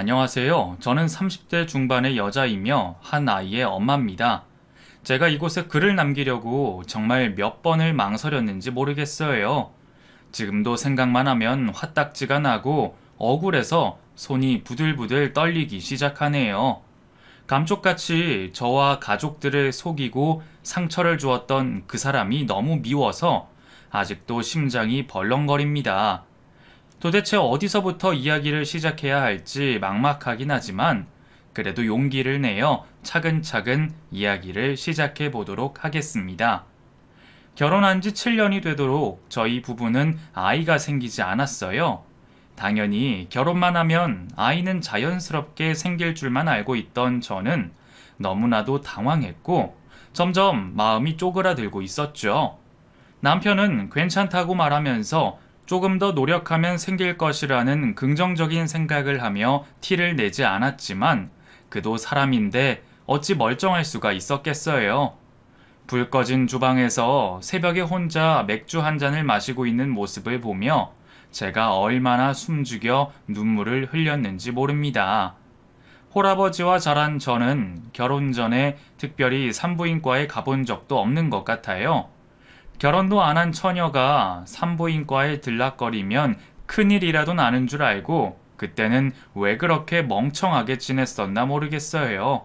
안녕하세요. 저는 30대 중반의 여자이며 한 아이의 엄마입니다. 제가 이곳에 글을 남기려고 정말 몇 번을 망설였는지 모르겠어요. 지금도 생각만 하면 화딱지가 나고 억울해서 손이 부들부들 떨리기 시작하네요. 감쪽같이 저와 가족들을 속이고 상처를 주었던 그 사람이 너무 미워서 아직도 심장이 벌렁거립니다. 도대체 어디서부터 이야기를 시작해야 할지 막막하긴 하지만 그래도 용기를 내어 차근차근 이야기를 시작해 보도록 하겠습니다. 결혼한 지 7년이 되도록 저희 부부는 아이가 생기지 않았어요. 당연히 결혼만 하면 아이는 자연스럽게 생길 줄만 알고 있던 저는 너무나도 당황했고 점점 마음이 쪼그라들고 있었죠. 남편은 괜찮다고 말하면서 조금 더 노력하면 생길 것이라는 긍정적인 생각을 하며 티를 내지 않았지만 그도 사람인데 어찌 멀쩡할 수가 있었겠어요. 불 꺼진 주방에서 새벽에 혼자 맥주 한 잔을 마시고 있는 모습을 보며 제가 얼마나 숨죽여 눈물을 흘렸는지 모릅니다. 홀아버지와 자란 저는 결혼 전에 특별히 산부인과에 가본 적도 없는 것 같아요. 결혼도 안 한 처녀가 산부인과에 들락거리면 큰일이라도 나는 줄 알고 그때는 왜 그렇게 멍청하게 지냈었나 모르겠어요.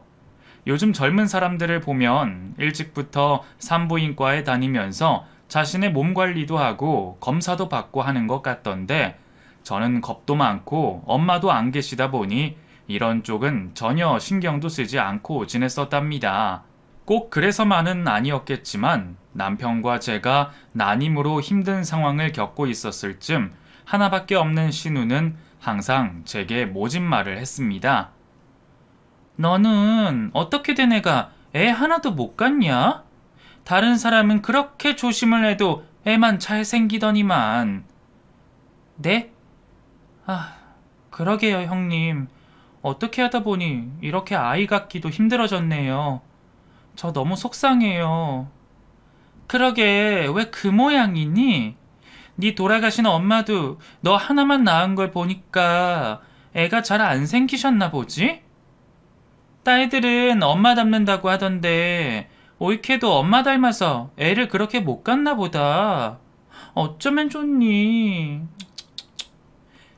요즘 젊은 사람들을 보면 일찍부터 산부인과에 다니면서 자신의 몸 관리도 하고 검사도 받고 하는 것 같던데 저는 겁도 많고 엄마도 안 계시다 보니 이런 쪽은 전혀 신경도 쓰지 않고 지냈었답니다. 꼭 그래서만은 아니었겠지만 남편과 제가 난임으로 힘든 상황을 겪고 있었을 쯤 하나밖에 없는 신우는 항상 제게 모진 말을 했습니다. 너는 어떻게 된 애가 애 하나도 못 갖냐? 다른 사람은 그렇게 조심을 해도 애만 잘 생기더니만. 네? 아, 그러게요, 형님. 어떻게 하다 보니 이렇게 아이 갖기도 힘들어졌네요. 저 너무 속상해요. 그러게 왜 그 모양이니? 네 돌아가신 엄마도 너 하나만 낳은 걸 보니까 애가 잘 안 생기셨나 보지? 딸들은 엄마 닮는다고 하던데 옳게도 엄마 닮아서 애를 그렇게 못 갖나 보다. 어쩌면 좋니?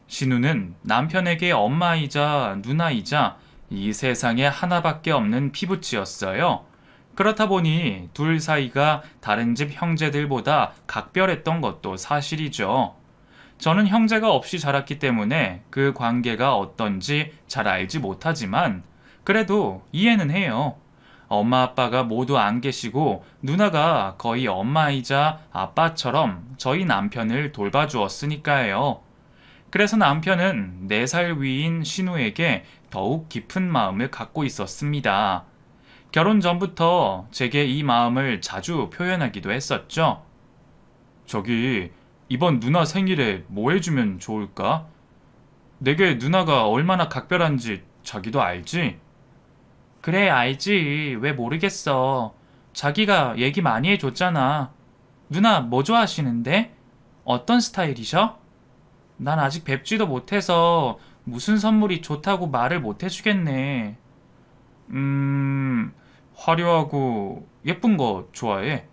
신우는 남편에게 엄마이자 누나이자 이 세상에 하나밖에 없는 피부치였어요. 그렇다 보니 둘 사이가 다른 집 형제들보다 각별했던 것도 사실이죠. 저는 형제가 없이 자랐기 때문에 그 관계가 어떤지 잘 알지 못하지만 그래도 이해는 해요. 엄마 아빠가 모두 안 계시고 누나가 거의 엄마이자 아빠처럼 저희 남편을 돌봐주었으니까요. 그래서 남편은 4살 위인 신우에게 더욱 깊은 마음을 갖고 있었습니다. 결혼 전부터 제게 이 마음을 자주 표현하기도 했었죠. 저기, 이번 누나 생일에 뭐 해주면 좋을까? 내게 누나가 얼마나 각별한지 자기도 알지? 그래, 알지. 왜 모르겠어. 자기가 얘기 많이 해줬잖아. 누나 뭐 좋아하시는데? 어떤 스타일이셔? 난 아직 뵙지도 못해서 무슨 선물이 좋다고 말을 못 해주겠네. 화려하고 예쁜 거 좋아해.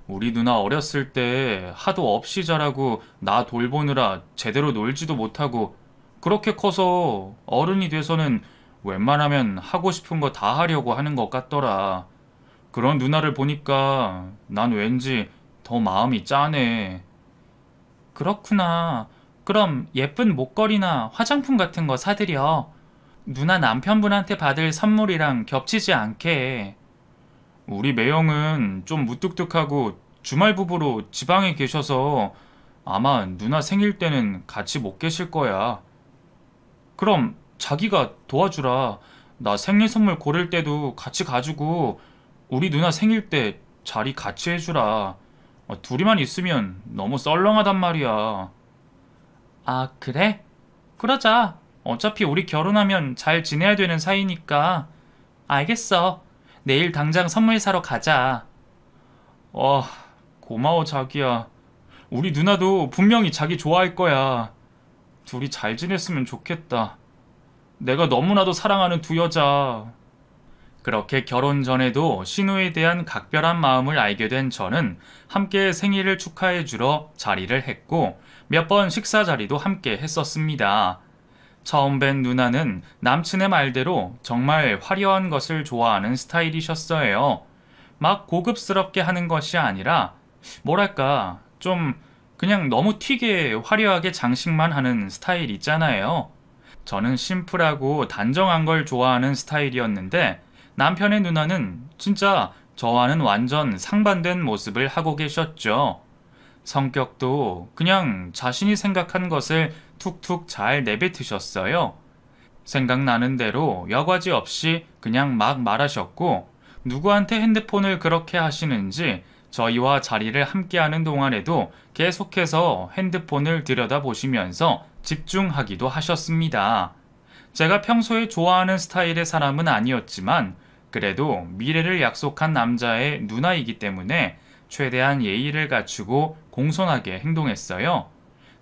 우리 누나 어렸을 때 하도 없이 자라고 나 돌보느라 제대로 놀지도 못하고 그렇게 커서 어른이 돼서는 웬만하면 하고 싶은 거 다 하려고 하는 것 같더라. 그런 누나를 보니까 난 왠지 더 마음이 짠해. 그렇구나. 그럼 예쁜 목걸이나 화장품 같은 거 사드려. 누나 남편분한테 받을 선물이랑 겹치지 않게. 우리 매형은 좀 무뚝뚝하고 주말 부부로 지방에 계셔서 아마 누나 생일 때는 같이 못 계실 거야. 그럼 자기가 도와주라. 나 생일 선물 고를 때도 같이 가지고 우리 누나 생일 때 자리 같이 해주라. 둘이만 있으면 너무 썰렁하단 말이야. 아, 그래? 그러자. 어차피 우리 결혼하면 잘 지내야 되는 사이니까. 알겠어. 내일 당장 선물 사러 가자. 고마워 자기야. 우리 누나도 분명히 자기 좋아할 거야. 둘이 잘 지냈으면 좋겠다. 내가 너무나도 사랑하는 두 여자. 그렇게 결혼 전에도 신우에 대한 각별한 마음을 알게 된 저는 함께 생일을 축하해 주러 자리를 했고 몇 번 식사 자리도 함께 했었습니다. 처음 뵌 누나는 남친의 말대로 정말 화려한 것을 좋아하는 스타일이셨어요. 막 고급스럽게 하는 것이 아니라 뭐랄까 좀 그냥 너무 튀게 화려하게 장식만 하는 스타일 있잖아요. 저는 심플하고 단정한 걸 좋아하는 스타일이었는데 남편의 누나는 진짜 저와는 완전 상반된 모습을 하고 계셨죠. 성격도 그냥 자신이 생각한 것을 툭툭 잘 내뱉으셨어요. 생각나는 대로 여과지 없이 그냥 막 말하셨고 누구한테 핸드폰을 그렇게 하시는지 저희와 자리를 함께하는 동안에도 계속해서 핸드폰을 들여다보시면서 집중하기도 하셨습니다. 제가 평소에 좋아하는 스타일의 사람은 아니었지만 그래도 미래를 약속한 남자의 누나이기 때문에 최대한 예의를 갖추고 공손하게 행동했어요.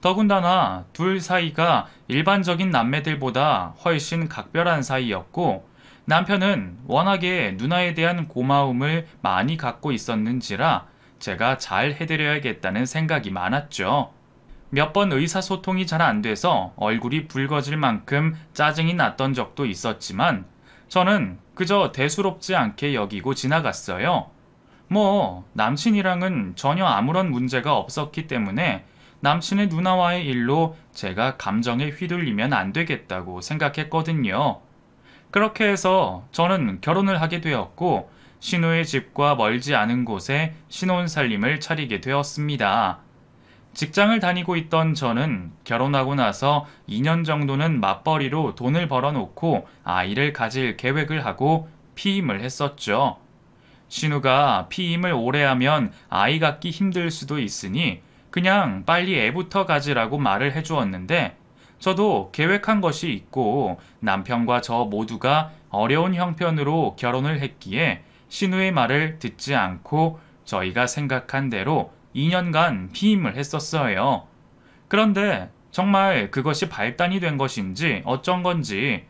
더군다나 둘 사이가 일반적인 남매들보다 훨씬 각별한 사이였고 남편은 워낙에 누나에 대한 고마움을 많이 갖고 있었는지라 제가 잘 해드려야겠다는 생각이 많았죠. 몇 번 의사소통이 잘 안 돼서 얼굴이 붉어질 만큼 짜증이 났던 적도 있었지만 저는 그저 대수롭지 않게 여기고 지나갔어요. 뭐 남친이랑은 전혀 아무런 문제가 없었기 때문에 남친의 누나와의 일로 제가 감정에 휘둘리면 안 되겠다고 생각했거든요. 그렇게 해서 저는 결혼을 하게 되었고 신우의 집과 멀지 않은 곳에 신혼살림을 차리게 되었습니다. 직장을 다니고 있던 저는 결혼하고 나서 2년 정도는 맞벌이로 돈을 벌어놓고 아이를 가질 계획을 하고 피임을 했었죠. 신우가 피임을 오래 하면 아이 갖기 힘들 수도 있으니 그냥 빨리 애부터 가지라고 말을 해주었는데 저도 계획한 것이 있고 남편과 저 모두가 어려운 형편으로 결혼을 했기에 신우의 말을 듣지 않고 저희가 생각한 대로 2년간 피임을 했었어요. 그런데 정말 그것이 발단이 된 것인지 어쩐 건지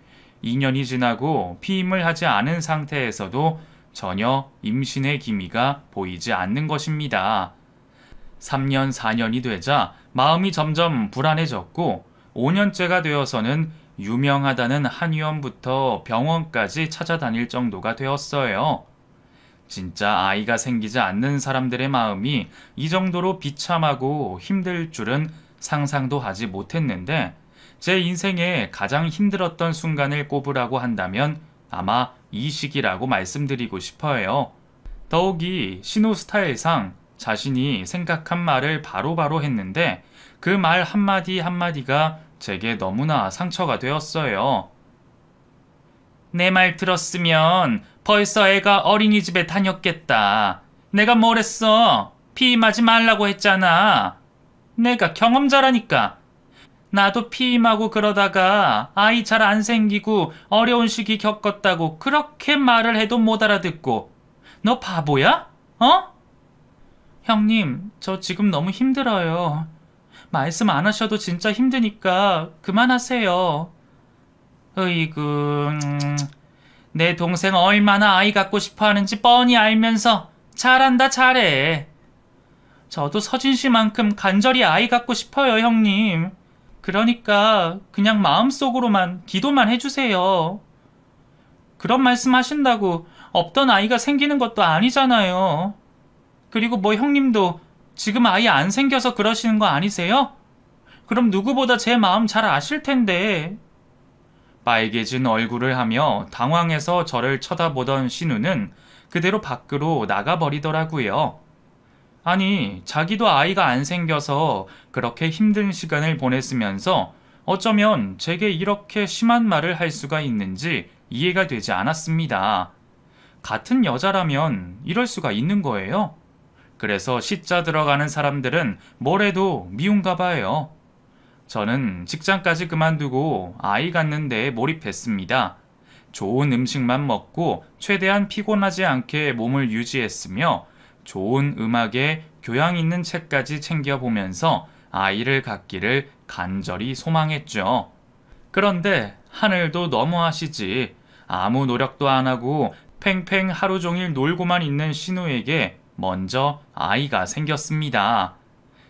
2년이 지나고 피임을 하지 않은 상태에서도 전혀 임신의 기미가 보이지 않는 것입니다. 3년, 4년이 되자 마음이 점점 불안해졌고 5년째가 되어서는 유명하다는 한의원부터 병원까지 찾아다닐 정도가 되었어요. 진짜 아이가 생기지 않는 사람들의 마음이 이 정도로 비참하고 힘들 줄은 상상도 하지 못했는데 제 인생에 가장 힘들었던 순간을 꼽으라고 한다면 아마 이 시기라고 말씀드리고 싶어요. 더욱이 신우 스타일상 자신이 생각한 말을 바로바로 했는데 그 말 한마디 한마디가 제게 너무나 상처가 되었어요. 내 말 들었으면 벌써 애가 어린이집에 다녔겠다. 내가 뭘 했어? 피임하지 말라고 했잖아. 내가 경험자라니까. 나도 피임하고 그러다가 아이 잘 안 생기고 어려운 시기 겪었다고 그렇게 말을 해도 못 알아듣고. 너 바보야? 어? 형님, 저 지금 너무 힘들어요. 말씀 안 하셔도 진짜 힘드니까 그만하세요. 으이구, 내 동생 얼마나 아이 갖고 싶어 하는지 뻔히 알면서 잘한다 잘해. 저도 서진 씨만큼 간절히 아이 갖고 싶어요, 형님. 그러니까 그냥 마음속으로만 기도만 해주세요. 그런 말씀 하신다고 없던 아이가 생기는 것도 아니잖아요. 그리고 뭐 형님도 지금 아이 안 생겨서 그러시는 거 아니세요? 그럼 누구보다 제 마음 잘 아실 텐데. 빨개진 얼굴을 하며 당황해서 저를 쳐다보던 신우는 그대로 밖으로 나가버리더라고요. 아니, 자기도 아이가 안 생겨서 그렇게 힘든 시간을 보냈으면서 어쩌면 제게 이렇게 심한 말을 할 수가 있는지 이해가 되지 않았습니다. 같은 여자라면 이럴 수가 있는 거예요. 그래서 시자 들어가는 사람들은 뭘 해도 미운가 봐요. 저는 직장까지 그만두고 아이 갖는 데에 몰입했습니다. 좋은 음식만 먹고 최대한 피곤하지 않게 몸을 유지했으며 좋은 음악에 교양 있는 책까지 챙겨보면서 아이를 갖기를 간절히 소망했죠. 그런데 하늘도 너무하시지. 아무 노력도 안 하고 팽팽 하루 종일 놀고만 있는 신우에게 먼저 아이가 생겼습니다.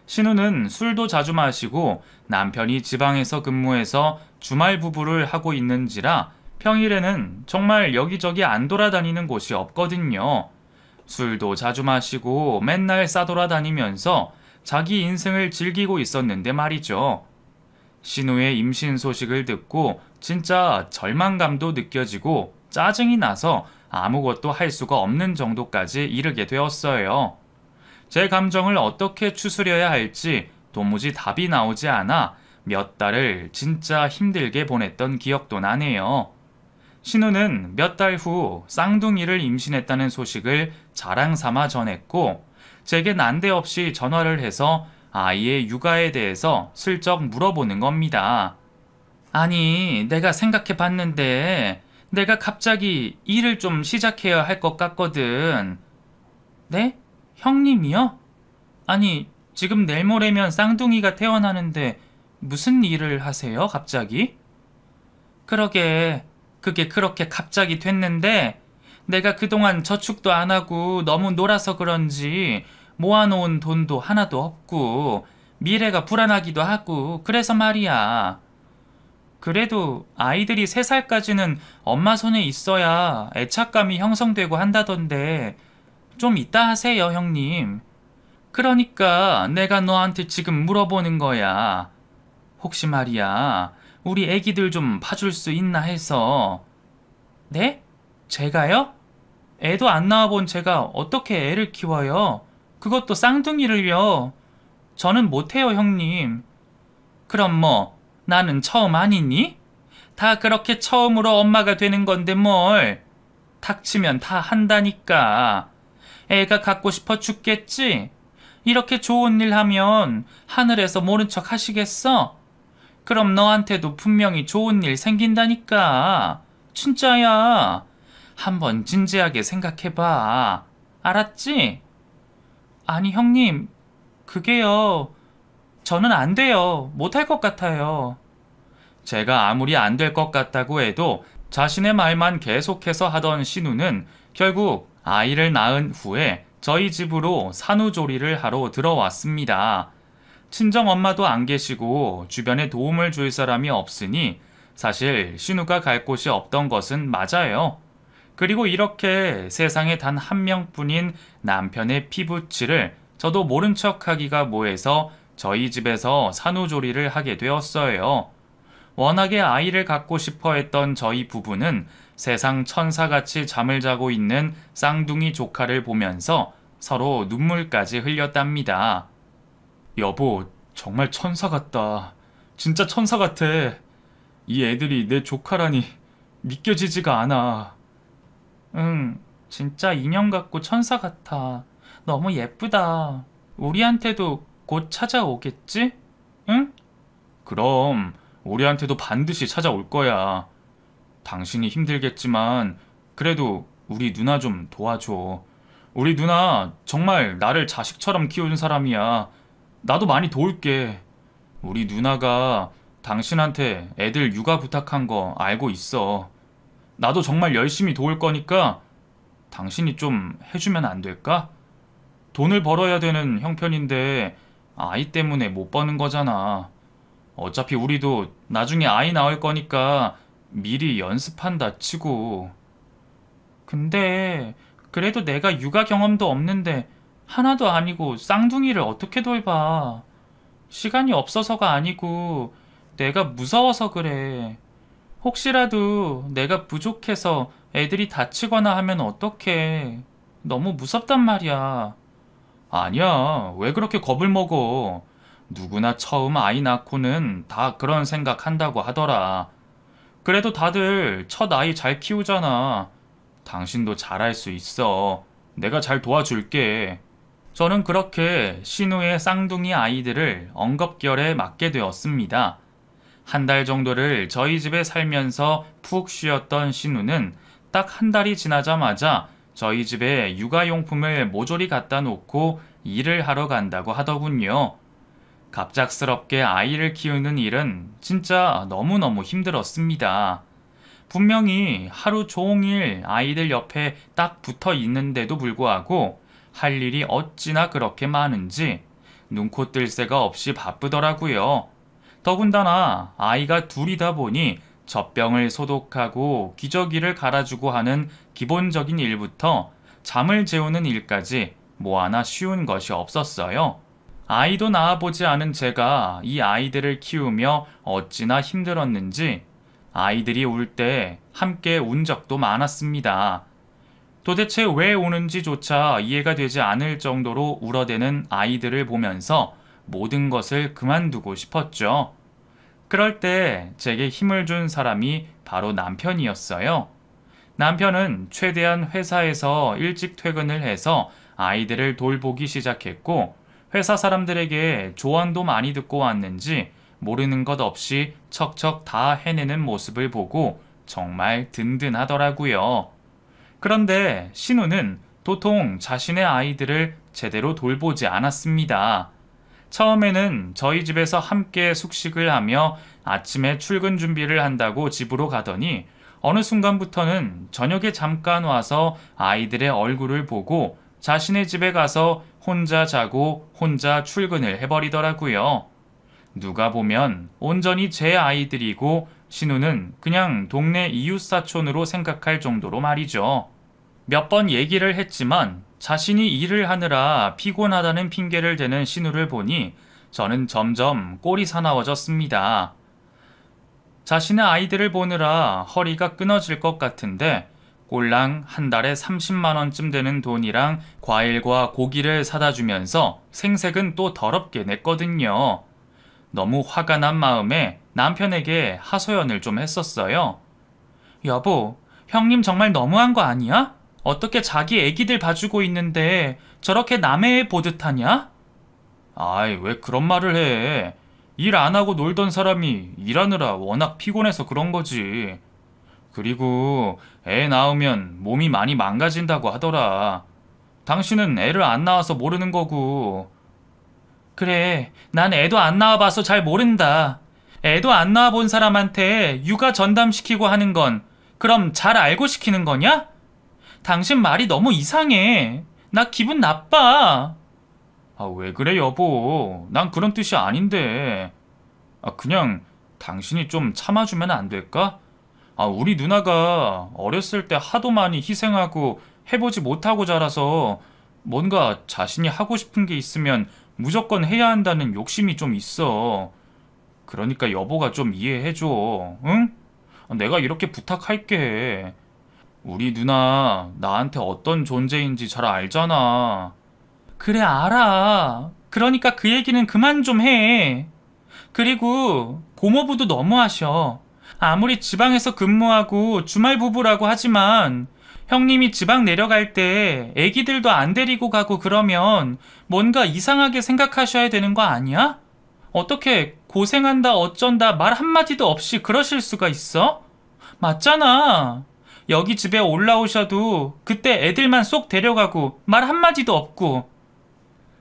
신우는 술도 자주 마시고 남편이 지방에서 근무해서 주말 부부를 하고 있는지라 평일에는 정말 여기저기 안 돌아다니는 곳이 없거든요. 술도 자주 마시고 맨날 싸돌아다니면서 자기 인생을 즐기고 있었는데 말이죠. 신우의 임신 소식을 듣고 진짜 절망감도 느껴지고 짜증이 나서 아무것도 할 수가 없는 정도까지 이르게 되었어요. 제 감정을 어떻게 추스려야 할지 도무지 답이 나오지 않아 몇 달을 진짜 힘들게 보냈던 기억도 나네요. 신우는 몇 달 후 쌍둥이를 임신했다는 소식을 자랑 삼아 전했고, 제게 난데없이 전화를 해서 아이의 육아에 대해서 슬쩍 물어보는 겁니다. 아니, 내가 생각해 봤는데 내가 갑자기 일을 좀 시작해야 할 것 같거든. 네? 형님이요? 아니, 지금 내일 모레면 쌍둥이가 태어나는데 무슨 일을 하세요, 갑자기? 그러게, 그게 그렇게 갑자기 됐는데 내가 그동안 저축도 안 하고 너무 놀아서 그런지 모아놓은 돈도 하나도 없고 미래가 불안하기도 하고 그래서 말이야. 그래도 아이들이 3살까지는 엄마 손에 있어야 애착감이 형성되고 한다던데 좀 이따 하세요, 형님. 그러니까 내가 너한테 지금 물어보는 거야. 혹시 말이야, 우리 애기들 좀 봐줄 수 있나 해서. 네? 제가요? 애도 안 낳아본 제가 어떻게 애를 키워요? 그것도 쌍둥이를요. 저는 못해요, 형님. 그럼 뭐 나는 처음 아니니? 다 그렇게 처음으로 엄마가 되는 건데 뭘. 닥치면 다 한다니까. 애가 갖고 싶어 죽겠지? 이렇게 좋은 일 하면 하늘에서 모른 척 하시겠어? 그럼 너한테도 분명히 좋은 일 생긴다니까. 진짜야. 한번 진지하게 생각해봐. 알았지? 아니, 형님, 그게요. 저는 안 돼요. 못할 것 같아요. 제가 아무리 안 될 것 같다고 해도 자신의 말만 계속해서 하던 신우는 결국 아이를 낳은 후에 저희 집으로 산후조리를 하러 들어왔습니다. 친정 엄마도 안 계시고 주변에 도움을 줄 사람이 없으니 사실 신우가 갈 곳이 없던 것은 맞아요. 그리고 이렇게 세상에 단 한 명뿐인 남편의 피부치를 저도 모른 척하기가 뭐해서 저희 집에서 산후조리를 하게 되었어요. 워낙에 아이를 갖고 싶어 했던 저희 부부는 세상 천사같이 잠을 자고 있는 쌍둥이 조카를 보면서 서로 눈물까지 흘렸답니다. 여보, 정말 천사 같다. 진짜 천사 같아. 이 애들이 내 조카라니 믿겨지지가 않아. 응, 진짜 인형 같고 천사 같아. 너무 예쁘다. 우리한테도 곧 찾아오겠지? 응? 그럼 우리한테도 반드시 찾아올 거야. 당신이 힘들겠지만 그래도 우리 누나 좀 도와줘. 우리 누나 정말 나를 자식처럼 키운 사람이야. 나도 많이 도울게. 우리 누나가 당신한테 애들 육아 부탁한 거 알고 있어. 나도 정말 열심히 도울 거니까 당신이 좀 해주면 안 될까? 돈을 벌어야 되는 형편인데 아이 때문에 못 버는 거잖아. 어차피 우리도 나중에 아이 낳을 거니까 미리 연습한다 치고. 근데 그래도 내가 육아 경험도 없는데 하나도 아니고 쌍둥이를 어떻게 돌봐. 시간이 없어서가 아니고 내가 무서워서 그래. 혹시라도 내가 부족해서 애들이 다치거나 하면 어떡해. 너무 무섭단 말이야. 아니야, 왜 그렇게 겁을 먹어. 누구나 처음 아이 낳고는 다 그런 생각 한다고 하더라. 그래도 다들 첫 아이 잘 키우잖아. 당신도 잘할 수 있어. 내가 잘 도와줄게. 저는 그렇게 신우의 쌍둥이 아이들을 엉겁결에 맡게 되었습니다. 한 달 정도를 저희 집에 살면서 푹 쉬었던 신우는 딱 한 달이 지나자마자 저희 집에 육아용품을 모조리 갖다 놓고 일을 하러 간다고 하더군요. 갑작스럽게 아이를 키우는 일은 진짜 너무너무 힘들었습니다. 분명히 하루 종일 아이들 옆에 딱 붙어 있는데도 불구하고 할 일이 어찌나 그렇게 많은지 눈코 뜰 새가 없이 바쁘더라고요. 더군다나 아이가 둘이다 보니 젖병을 소독하고 기저귀를 갈아주고 하는 기본적인 일부터 잠을 재우는 일까지 뭐 하나 쉬운 것이 없었어요. 아이도 낳아보지 않은 제가 이 아이들을 키우며 어찌나 힘들었는지 아이들이 울 때 함께 운 적도 많았습니다. 도대체 왜 우는지조차 이해가 되지 않을 정도로 울어대는 아이들을 보면서 모든 것을 그만두고 싶었죠. 그럴 때 제게 힘을 준 사람이 바로 남편이었어요. 남편은 최대한 회사에서 일찍 퇴근을 해서 아이들을 돌보기 시작했고 회사 사람들에게 조언도 많이 듣고 왔는지 모르는 것 없이 척척 다 해내는 모습을 보고 정말 든든하더라고요. 그런데 신우는 도통 자신의 아이들을 제대로 돌보지 않았습니다. 처음에는 저희 집에서 함께 숙식을 하며 아침에 출근 준비를 한다고 집으로 가더니 어느 순간부터는 저녁에 잠깐 와서 아이들의 얼굴을 보고 자신의 집에 가서 혼자 자고 혼자 출근을 해버리더라고요. 누가 보면 온전히 제 아이들이고 신우는 그냥 동네 이웃사촌으로 생각할 정도로 말이죠. 몇 번 얘기를 했지만 자신이 일을 하느라 피곤하다는 핑계를 대는 신우를 보니 저는 점점 꼴이 사나워졌습니다. 자신의 아이들을 보느라 허리가 끊어질 것 같은데 꼴랑 한 달에 30만 원쯤 되는 돈이랑 과일과 고기를 사다 주면서 생색은 또 더럽게 냈거든요. 너무 화가 난 마음에 남편에게 하소연을 좀 했었어요. 여보, 형님 정말 너무한 거 아니야? 어떻게 자기 애기들 봐주고 있는데 저렇게 남의 애 보듯 하냐? 아이, 왜 그런 말을 해? 일 안 하고 놀던 사람이 일하느라 워낙 피곤해서 그런 거지. 그리고 애 낳으면 몸이 많이 망가진다고 하더라. 당신은 애를 안 낳아서 모르는 거고. 그래, 난 애도 안 낳아봐서 잘 모른다. 애도 안 낳아본 사람한테 육아 전담시키고 하는 건 그럼 잘 알고 시키는 거냐? 당신 말이 너무 이상해. 나 기분 나빠. 아, 왜 그래, 여보? 난 그런 뜻이 아닌데. 아, 그냥 당신이 좀 참아주면 안 될까? 아, 우리 누나가 어렸을 때 하도 많이 희생하고 해보지 못하고 자라서 뭔가 자신이 하고 싶은 게 있으면 무조건 해야 한다는 욕심이 좀 있어. 그러니까 여보가 좀 이해해줘. 응? 내가 이렇게 부탁할게. 우리 누나 나한테 어떤 존재인지 잘 알잖아. 그래, 알아. 그러니까 그 얘기는 그만 좀 해. 그리고 고모부도 너무하셔. 아무리 지방에서 근무하고 주말 부부라고 하지만 형님이 지방 내려갈 때 애기들도 안 데리고 가고 그러면 뭔가 이상하게 생각하셔야 되는 거 아니야? 어떻게 고생한다 어쩐다 말 한마디도 없이 그러실 수가 있어? 맞잖아. 여기 집에 올라오셔도 그때 애들만 쏙 데려가고 말 한마디도 없고.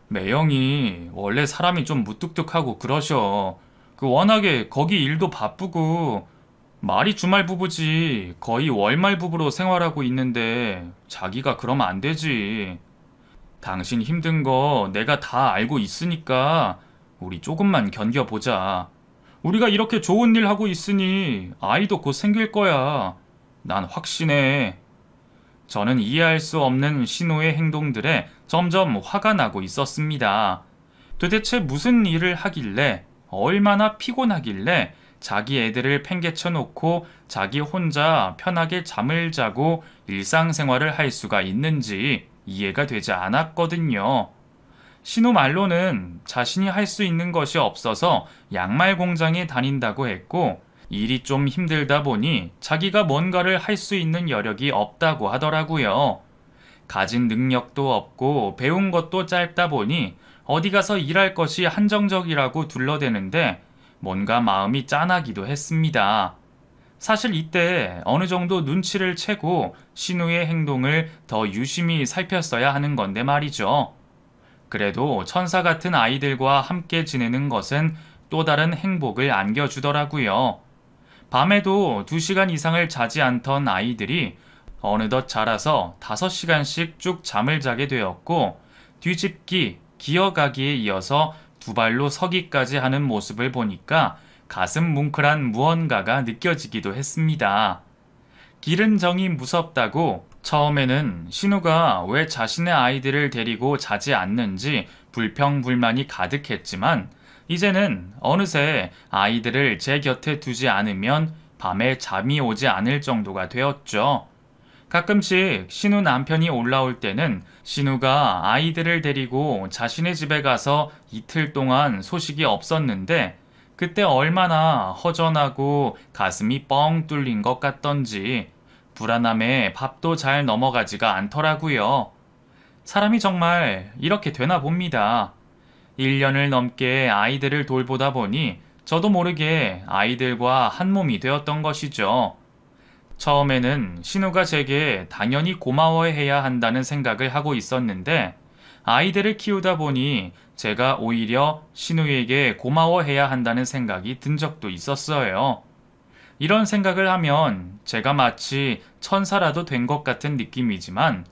매형이 원래 사람이 좀 무뚝뚝하고 그러셔. 워낙에 거기 일도 바쁘고 말이 주말 부부지 거의 월말 부부로 생활하고 있는데 자기가 그러면 안 되지. 당신 힘든 거 내가 다 알고 있으니까 우리 조금만 견뎌보자. 우리가 이렇게 좋은 일 하고 있으니 아이도 곧 생길 거야. 난 확신해. 저는 이해할 수 없는 신우의 행동들에 점점 화가 나고 있었습니다. 도대체 무슨 일을 하길래 얼마나 피곤하길래 자기 애들을 팽개쳐 놓고 자기 혼자 편하게 잠을 자고 일상생활을 할 수가 있는지 이해가 되지 않았거든요. 신우 말로는 자신이 할 수 있는 것이 없어서 양말 공장에 다닌다고 했고 일이 좀 힘들다 보니 자기가 뭔가를 할 수 있는 여력이 없다고 하더라고요. 가진 능력도 없고 배운 것도 짧다 보니 어디 가서 일할 것이 한정적이라고 둘러대는데 뭔가 마음이 짠하기도 했습니다. 사실 이때 어느 정도 눈치를 채고 신우의 행동을 더 유심히 살폈어야 하는 건데 말이죠. 그래도 천사 같은 아이들과 함께 지내는 것은 또 다른 행복을 안겨주더라고요. 밤에도 2시간 이상을 자지 않던 아이들이 어느덧 자라서 5시간씩 쭉 잠을 자게 되었고, 뒤집기, 기어가기에 이어서 2발로 서기까지 하는 모습을 보니까 가슴 뭉클한 무언가가 느껴지기도 했습니다. 길은 정이 무섭다고 처음에는 신우가 왜 자신의 아이들을 데리고 자지 않는지 불평불만이 가득했지만, 이제는 어느새 아이들을 제 곁에 두지 않으면 밤에 잠이 오지 않을 정도가 되었죠. 가끔씩 신우 남편이 올라올 때는 신우가 아이들을 데리고 자신의 집에 가서 이틀 동안 소식이 없었는데, 그때 얼마나 허전하고 가슴이 뻥 뚫린 것 같던지 불안함에 밥도 잘 넘어가지가 않더라고요. 사람이 정말 이렇게 되나 봅니다. 1년을 넘게 아이들을 돌보다 보니 저도 모르게 아이들과 한 몸이 되었던 것이죠. 처음에는 신우가 제게 당연히 고마워해야 한다는 생각을 하고 있었는데, 아이들을 키우다 보니 제가 오히려 신우에게 고마워해야 한다는 생각이 든 적도 있었어요. 이런 생각을 하면 제가 마치 천사라도 된 것 같은 느낌이지만,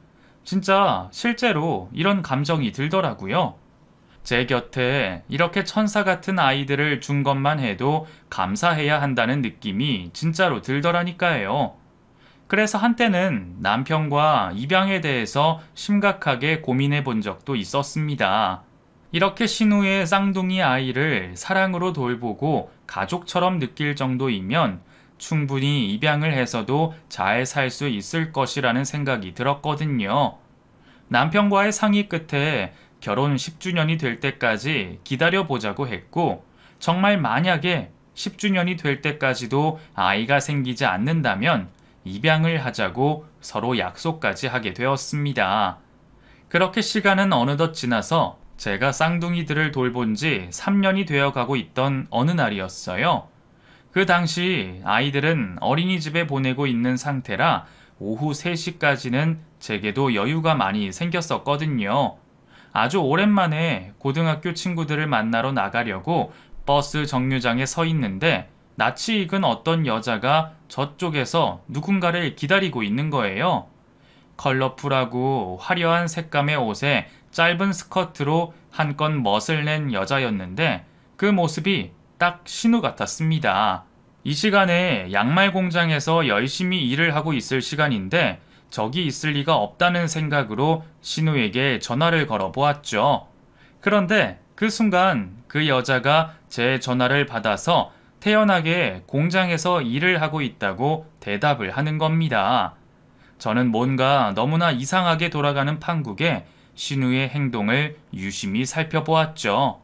진짜 실제로 이런 감정이 들더라고요. 제 곁에 이렇게 천사 같은 아이들을 준 것만 해도 감사해야 한다는 느낌이 진짜로 들더라니까요. 그래서 한때는 남편과 입양에 대해서 심각하게 고민해 본 적도 있었습니다. 이렇게 신우의 쌍둥이 아이를 사랑으로 돌보고 가족처럼 느낄 정도이면 충분히 입양을 해서도 잘 살 수 있을 것이라는 생각이 들었거든요. 남편과의 상의 끝에 결혼 10주년이 될 때까지 기다려보자고 했고, 정말 만약에 10주년이 될 때까지도 아이가 생기지 않는다면 입양을 하자고 서로 약속까지 하게 되었습니다. 그렇게 시간은 어느덧 지나서 제가 쌍둥이들을 돌본 지 3년이 되어 가고 있던 어느 날이었어요. 그 당시 아이들은 어린이집에 보내고 있는 상태라 오후 3시까지는 제게도 여유가 많이 생겼었거든요. 아주 오랜만에 고등학교 친구들을 만나러 나가려고 버스 정류장에 서 있는데, 낯이 익은 어떤 여자가 저쪽에서 누군가를 기다리고 있는 거예요. 컬러풀하고 화려한 색감의 옷에 짧은 스커트로 한껏 멋을 낸 여자였는데, 그 모습이 딱 신우 같았습니다. 이 시간에 양말 공장에서 열심히 일을 하고 있을 시간인데 저기 있을 리가 없다는 생각으로 신우에게 전화를 걸어 보았죠. 그런데 그 순간 그 여자가 제 전화를 받아서 태연하게 공장에서 일을 하고 있다고 대답을 하는 겁니다. 저는 뭔가 너무나 이상하게 돌아가는 판국에 신우의 행동을 유심히 살펴보았죠.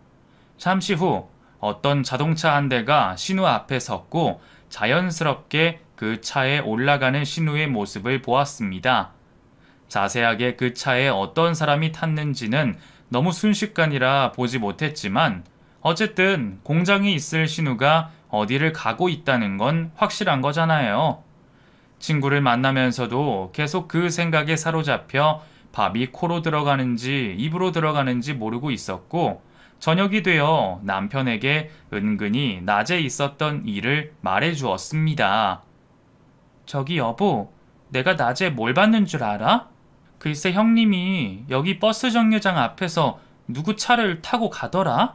잠시 후 어떤 자동차 한 대가 신우 앞에 섰고 자연스럽게 그 차에 올라가는 신우의 모습을 보았습니다. 자세하게 그 차에 어떤 사람이 탔는지는 너무 순식간이라 보지 못했지만, 어쨌든 공장에 있을 신우가 어디를 가고 있다는 건 확실한 거잖아요. 친구를 만나면서도 계속 그 생각에 사로잡혀 밥이 코로 들어가는지 입으로 들어가는지 모르고 있었고, 저녁이 되어 남편에게 은근히 낮에 있었던 일을 말해 주었습니다. 저기 여보, 내가 낮에 뭘 봤는 줄 알아? 글쎄 형님이 여기 버스 정류장 앞에서 누구 차를 타고 가더라?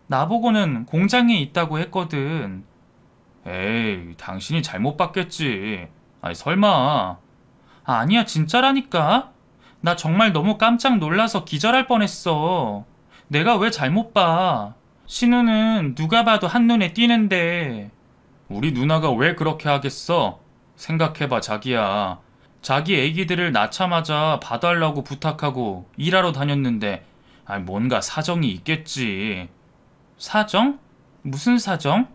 나보고는 공장에 있다고 했거든. 에이, 당신이 잘못 봤겠지. 아니 설마. 아니야 진짜라니까. 나 정말 너무 깜짝 놀라서 기절할 뻔했어. 내가 왜 잘못 봐? 신우는 누가 봐도 한눈에 띄는데. 우리 누나가 왜 그렇게 하겠어? 생각해봐 자기야. 자기 애기들을 낳자마자 봐달라고 부탁하고 일하러 다녔는데 뭔가 사정이 있겠지. 사정? 무슨 사정?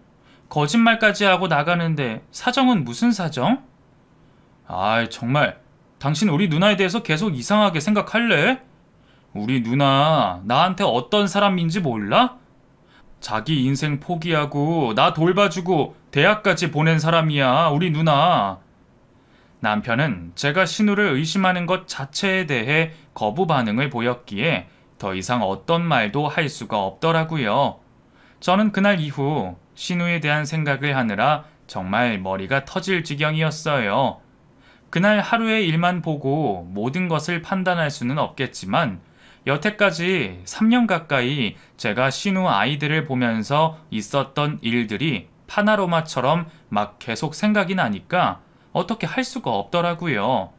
거짓말까지 하고 나가는데 사정은 무슨 사정? 아이 정말 당신 우리 누나에 대해서 계속 이상하게 생각할래? 우리 누나 나한테 어떤 사람인지 몰라? 자기 인생 포기하고 나 돌봐주고 대학까지 보낸 사람이야 우리 누나. 남편은 제가 신우를 의심하는 것 자체에 대해 거부 반응을 보였기에 더 이상 어떤 말도 할 수가 없더라고요. 저는 그날 이후 신우에 대한 생각을 하느라 정말 머리가 터질 지경이었어요. 그날 하루의 일만 보고 모든 것을 판단할 수는 없겠지만 여태까지 3년 가까이 제가 신우 아이들을 보면서 있었던 일들이 파나로마처럼 막 계속 생각이 나니까 어떻게 할 수가 없더라고요.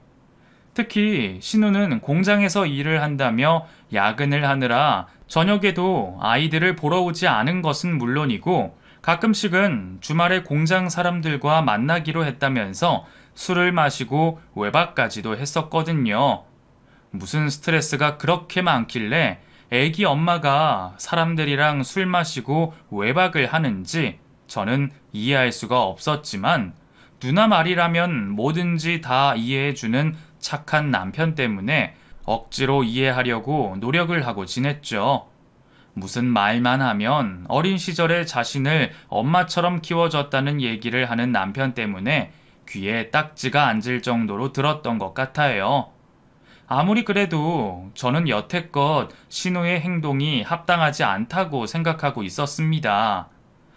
특히 신우는 공장에서 일을 한다며 야근을 하느라 저녁에도 아이들을 보러 오지 않은 것은 물론이고 가끔씩은 주말에 공장 사람들과 만나기로 했다면서 술을 마시고 외박까지도 했었거든요. 무슨 스트레스가 그렇게 많길래 애기 엄마가 사람들이랑 술 마시고 외박을 하는지 저는 이해할 수가 없었지만 누나 말이라면 뭐든지 다 이해해주는 착한 남편 때문에 억지로 이해하려고 노력을 하고 지냈죠. 무슨 말만 하면 어린 시절에 자신을 엄마처럼 키워줬다는 얘기를 하는 남편 때문에 귀에 딱지가 앉을 정도로 들었던 것 같아요. 아무리 그래도 저는 여태껏 신우의 행동이 합당하지 않다고 생각하고 있었습니다.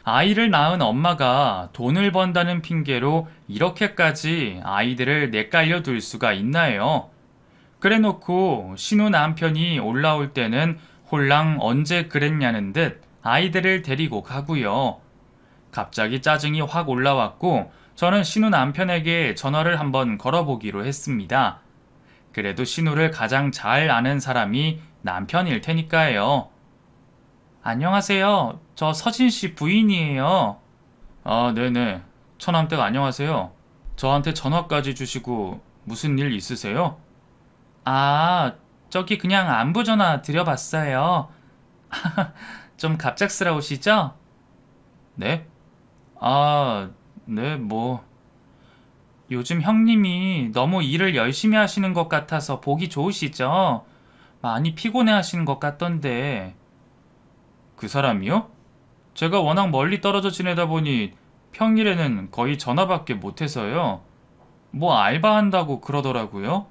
아이를 낳은 엄마가 돈을 번다는 핑계로 이렇게까지 아이들을 내깔려 둘 수가 있나요? 그래 놓고 신우 남편이 올라올 때는 홀랑 언제 그랬냐는 듯 아이들을 데리고 가고요. 갑자기 짜증이 확 올라왔고 저는 신우 남편에게 전화를 한번 걸어보기로 했습니다. 그래도 신우를 가장 잘 아는 사람이 남편일 테니까요. 안녕하세요. 저 서진 씨 부인이에요. 아, 네네. 처남댁 안녕하세요. 저한테 전화까지 주시고 무슨 일 있으세요? 아, 저기 그냥 안부 전화 드려봤어요. 좀 갑작스러우시죠? 네? 아, 네, 뭐. 요즘 형님이 너무 일을 열심히 하시는 것 같아서 보기 좋으시죠? 많이 피곤해 하시는 것 같던데. 그 사람이요? 제가 워낙 멀리 떨어져 지내다 보니 평일에는 거의 전화밖에 못해서요. 뭐 알바한다고 그러더라고요.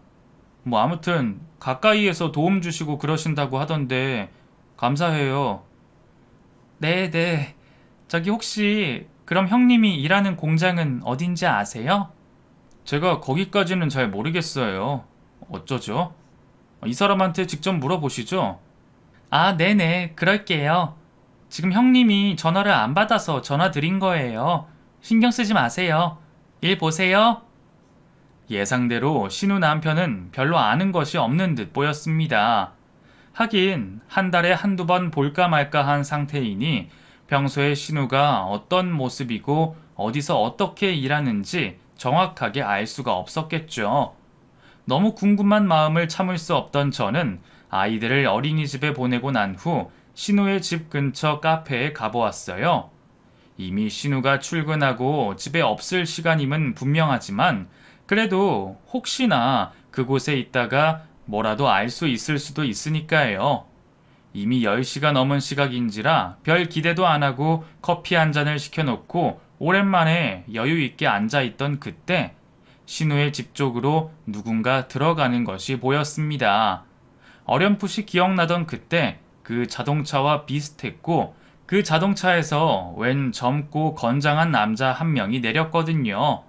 뭐 아무튼 가까이에서 도움 주시고 그러신다고 하던데 감사해요. 네네. 저기 혹시 그럼 형님이 일하는 공장은 어딘지 아세요? 제가 거기까지는 잘 모르겠어요. 어쩌죠? 이 사람한테 직접 물어보시죠. 아, 네네. 그럴게요. 지금 형님이 전화를 안 받아서 전화 드린 거예요. 신경 쓰지 마세요. 일 보세요. 예상대로 신우 남편은 별로 아는 것이 없는 듯 보였습니다. 하긴 한 달에 한두 번 볼까 말까 한 상태이니 평소에 신우가 어떤 모습이고 어디서 어떻게 일하는지 정확하게 알 수가 없었겠죠. 너무 궁금한 마음을 참을 수 없던 저는 아이들을 어린이집에 보내고 난 후 신우의 집 근처 카페에 가보았어요. 이미 신우가 출근하고 집에 없을 시간임은 분명하지만 그래도 혹시나 그곳에 있다가 뭐라도 알 수 있을 수도 있으니까요. 이미 10시가 넘은 시각인지라 별 기대도 안 하고 커피 한 잔을 시켜놓고 오랜만에 여유 있게 앉아있던 그때 신우의 집 쪽으로 누군가 들어가는 것이 보였습니다. 어렴풋이 기억나던 그때 그 자동차와 비슷했고 그 자동차에서 웬 젊고 건장한 남자 한 명이 내렸거든요.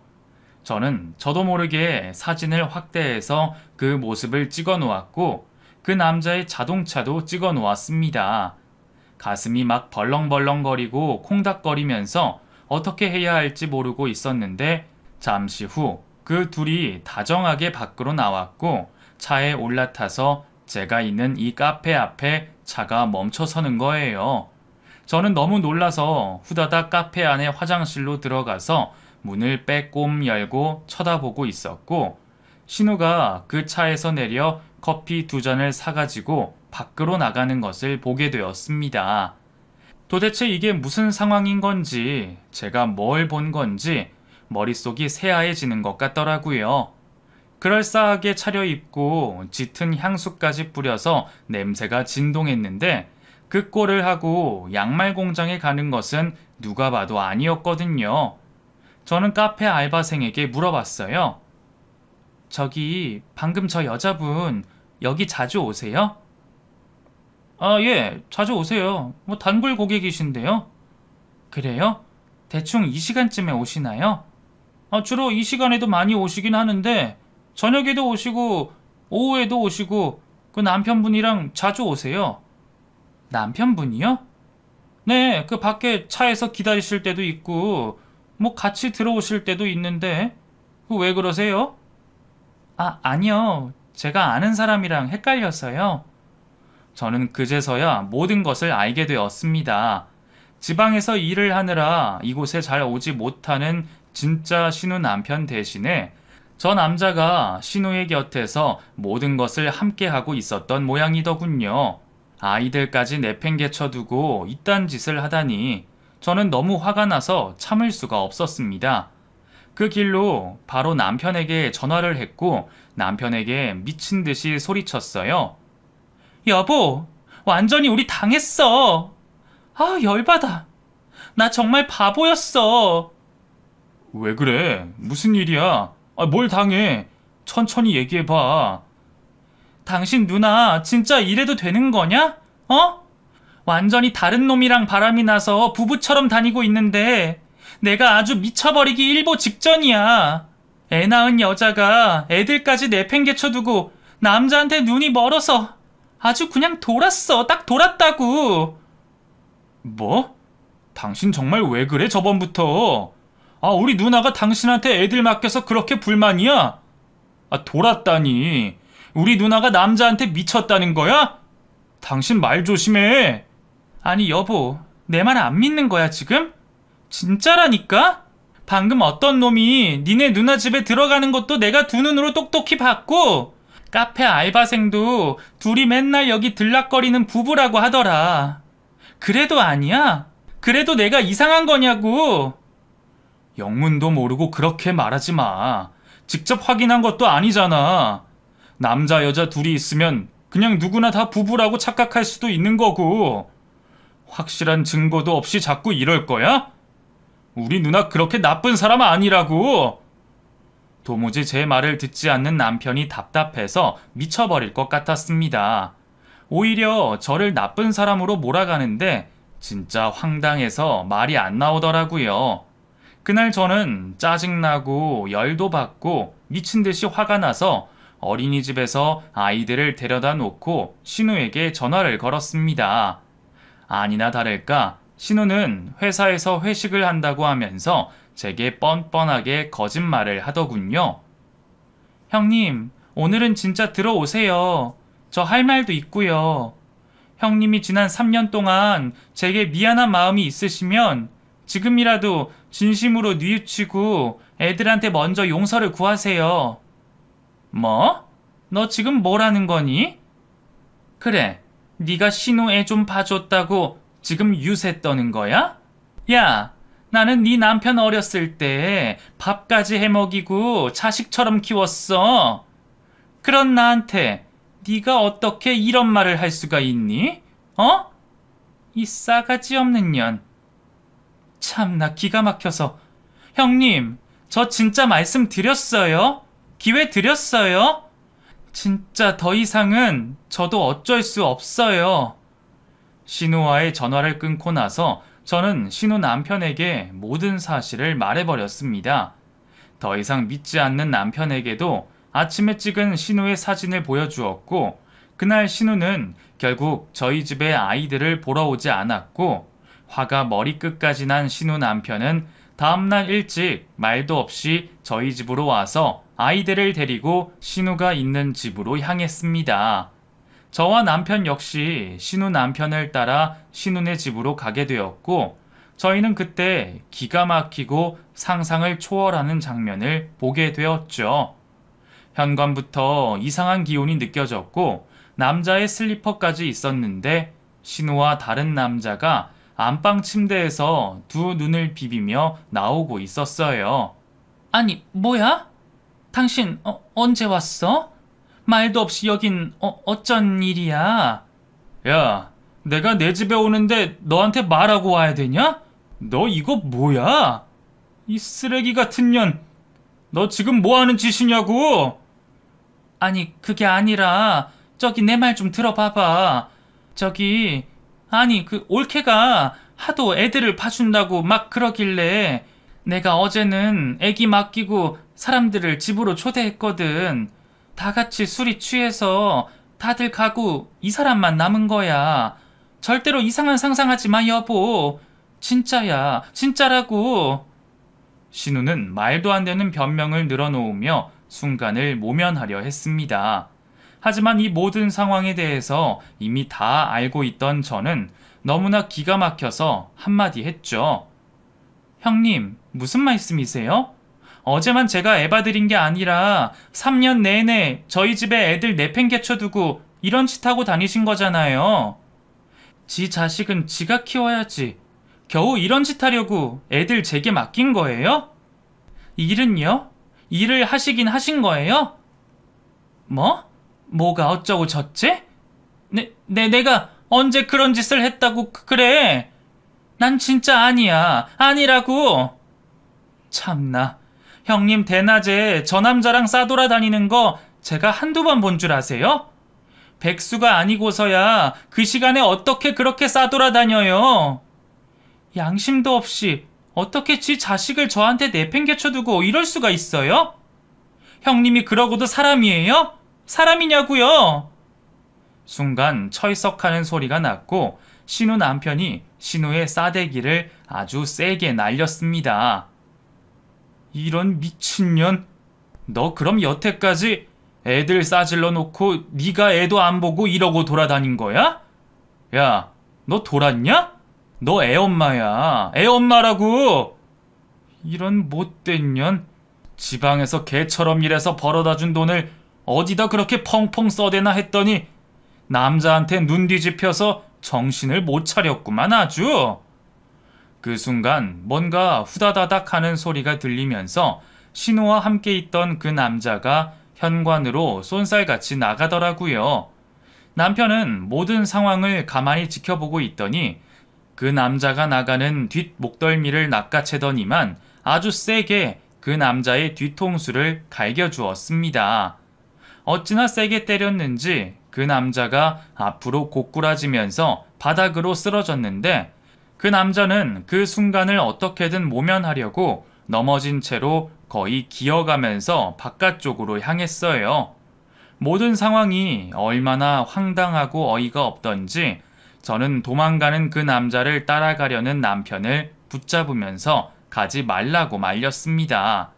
저는 저도 모르게 사진을 확대해서 그 모습을 찍어 놓았고 그 남자의 자동차도 찍어 놓았습니다. 가슴이 막 벌렁벌렁거리고 콩닥거리면서 어떻게 해야 할지 모르고 있었는데 잠시 후 그 둘이 다정하게 밖으로 나왔고 차에 올라타서 제가 있는 이 카페 앞에 차가 멈춰서는 거예요. 저는 너무 놀라서 후다닥 카페 안에 화장실로 들어가서 문을 빼꼼 열고 쳐다보고 있었고 신우가 그 차에서 내려 커피 2잔을 사가지고 밖으로 나가는 것을 보게 되었습니다. 도대체 이게 무슨 상황인 건지 제가 뭘 본 건지 머릿속이 새하얘지는 것 같더라고요. 그럴싸하게 차려입고 짙은 향수까지 뿌려서 냄새가 진동했는데 그 꼴을 하고 양말 공장에 가는 것은 누가 봐도 아니었거든요. 저는 카페 알바생에게 물어봤어요. 저기 방금 저 여자분 여기 자주 오세요? 아, 예, 자주 오세요. 뭐 단골 고객이신데요. 그래요? 대충 이 시간쯤에 오시나요? 주로 이 시간에도 많이 오시긴 하는데 저녁에도 오시고 오후에도 오시고 그 남편분이랑 자주 오세요. 남편분이요? 네, 그 밖에 차에서 기다리실 때도 있고 뭐 같이 들어오실 때도 있는데 그 왜 그러세요? 아니요. 제가 아는 사람이랑 헷갈렸어요. 저는 그제서야 모든 것을 알게 되었습니다. 지방에서 일을 하느라 이곳에 잘 오지 못하는 진짜 신우 남편 대신에 저 남자가 신우의 곁에서 모든 것을 함께 하고 있었던 모양이더군요. 아이들까지 내팽개쳐두고 이딴 짓을 하다니 저는 너무 화가 나서 참을 수가 없었습니다. 그 길로 바로 남편에게 전화를 했고 남편에게 미친 듯이 소리쳤어요. 여보, 완전히 우리 당했어. 열받아. 나 정말 바보였어. 왜 그래? 무슨 일이야? 뭘 당해? 천천히 얘기해봐. 당신 누나 진짜 이래도 되는 거냐? 완전히 다른 놈이랑 바람이 나서 부부처럼 다니고 있는데 내가 아주 미쳐버리기 일보 직전이야. 애 낳은 여자가 애들까지 내팽개쳐두고 남자한테 눈이 멀어서 아주 그냥 돌았어. 딱 돌았다고. 뭐? 당신 정말 왜 그래 저번부터? 우리 누나가 당신한테 애들 맡겨서 그렇게 불만이야? 돌았다니. 우리 누나가 남자한테 미쳤다는 거야? 당신 말 조심해. 아니 여보, 내 말 안 믿는 거야 지금? 진짜라니까? 방금 어떤 놈이 니네 누나 집에 들어가는 것도 내가 두 눈으로 똑똑히 봤고 카페 알바생도 둘이 맨날 여기 들락거리는 부부라고 하더라. 그래도 아니야? 그래도 내가 이상한 거냐고. 영문도 모르고 그렇게 말하지 마. 직접 확인한 것도 아니잖아. 남자 여자 둘이 있으면 그냥 누구나 다 부부라고 착각할 수도 있는 거고. 확실한 증거도 없이 자꾸 이럴 거야? 우리 누나 그렇게 나쁜 사람 아니라고. 도무지 제 말을 듣지 않는 남편이 답답해서 미쳐버릴 것 같았습니다. 오히려 저를 나쁜 사람으로 몰아가는데 진짜 황당해서 말이 안 나오더라고요. 그날 저는 짜증나고 열도 받고 미친 듯이 화가 나서 어린이집에서 아이들을 데려다 놓고 신우에게 전화를 걸었습니다. 아니나 다를까 신우는 회사에서 회식을 한다고 하면서 제게 뻔뻔하게 거짓말을 하더군요. 형님, 오늘은 진짜 들어오세요. 저 할 말도 있고요. 형님이 지난 3년 동안 제게 미안한 마음이 있으시면 지금이라도 진심으로 뉘우치고 애들한테 먼저 용서를 구하세요. 뭐? 너 지금 뭐라는 거니? 그래, 네가 신우 애 좀 봐줬다고 지금 유세 떠는 거야? 야, 나는 네 남편 어렸을 때 밥까지 해먹이고 자식처럼 키웠어. 그런 나한테 네가 어떻게 이런 말을 할 수가 있니? 이 싸가지 없는 년. 참나 기가 막혀서. 형님, 저 진짜 말씀드렸어요? 기회 드렸어요? 진짜 더 이상은 저도 어쩔 수 없어요. 신우와의 전화를 끊고 나서 저는 신우 남편에게 모든 사실을 말해버렸습니다. 더 이상 믿지 않는 남편에게도 아침에 찍은 신우의 사진을 보여주었고 그날 신우는 결국 저희 집에 아이들을 보러 오지 않았고 화가 머리끝까지 난 신우 남편은 다음날 일찍 말도 없이 저희 집으로 와서 아이들을 데리고 신우가 있는 집으로 향했습니다. 저와 남편 역시 신우 남편을 따라 신우네 집으로 가게 되었고 저희는 그때 기가 막히고 상상을 초월하는 장면을 보게 되었죠. 현관부터 이상한 기운이 느껴졌고 남자의 슬리퍼까지 있었는데 신우와 다른 남자가 안방 침대에서 두 눈을 비비며 나오고 있었어요. 아니, 뭐야? 당신 언제 왔어? 말도 없이 여긴 어쩐 일이야? 야, 내가 내 집에 오는데 너한테 말하고 와야 되냐? 너 이거 뭐야? 이 쓰레기 같은 년. 너 지금 뭐 하는 짓이냐고? 아니, 그게 아니라 저기 내 말 좀 들어봐봐. 저기, 아니, 그 올케가 하도 애들을 봐준다고 막 그러길래 내가 어제는 애기 맡기고 사람들을 집으로 초대했거든. 다 같이 술이 취해서 다들 가고 이 사람만 남은 거야. 절대로 이상한 상상하지 마, 여보. 진짜야, 진짜라고. 신우는 말도 안 되는 변명을 늘어놓으며 순간을 모면하려 했습니다. 하지만 이 모든 상황에 대해서 이미 다 알고 있던 저는 너무나 기가 막혀서 한마디 했죠. 형님, 무슨 말씀이세요? 어제만 제가 에바드린 게 아니라 3년 내내 저희 집에 애들 내팽개쳐두고 이런 짓 하고 다니신 거잖아요. 지 자식은 지가 키워야지. 겨우 이런 짓 하려고 애들 제게 맡긴 거예요? 일은요? 일을 하시긴 하신 거예요? 뭐? 뭐가 어쩌고 저째? 내가 언제 그런 짓을 했다고 그래? 난 진짜 아니야. 아니라고. 참나. 형님 대낮에 저 남자랑 싸돌아다니는 거 제가 한두 번 본 줄 아세요? 백수가 아니고서야 그 시간에 어떻게 그렇게 싸돌아다녀요? 양심도 없이 어떻게 지 자식을 저한테 내팽개쳐두고 이럴 수가 있어요? 형님이 그러고도 사람이에요? 사람이냐고요? 순간 철썩하는 소리가 났고 신우 남편이 신우의 싸대기를 아주 세게 날렸습니다. 이런 미친년. 너 그럼 여태까지 애들 싸질러 놓고 네가 애도 안 보고 이러고 돌아다닌 거야? 야, 너 돌았냐? 너 애엄마야. 애엄마라고. 이런 못된 년. 지방에서 개처럼 일해서 벌어다 준 돈을 어디다 그렇게 펑펑 써대나 했더니 남자한테 눈 뒤집혀서 정신을 못 차렸구만 아주. 그 순간 뭔가 후다다닥 하는 소리가 들리면서 신우와 함께 있던 그 남자가 현관으로 쏜살같이 나가더라고요. 남편은 모든 상황을 가만히 지켜보고 있더니 그 남자가 나가는 뒷 목덜미를 낚아채더니만 아주 세게 그 남자의 뒤통수를 갈겨주었습니다. 어찌나 세게 때렸는지 그 남자가 앞으로 고꾸라지면서 바닥으로 쓰러졌는데 그 남자는 그 순간을 어떻게든 모면하려고 넘어진 채로 거의 기어가면서 바깥쪽으로 향했어요. 모든 상황이 얼마나 황당하고 어이가 없던지 저는 도망가는 그 남자를 따라가려는 남편을 붙잡으면서 가지 말라고 말렸습니다.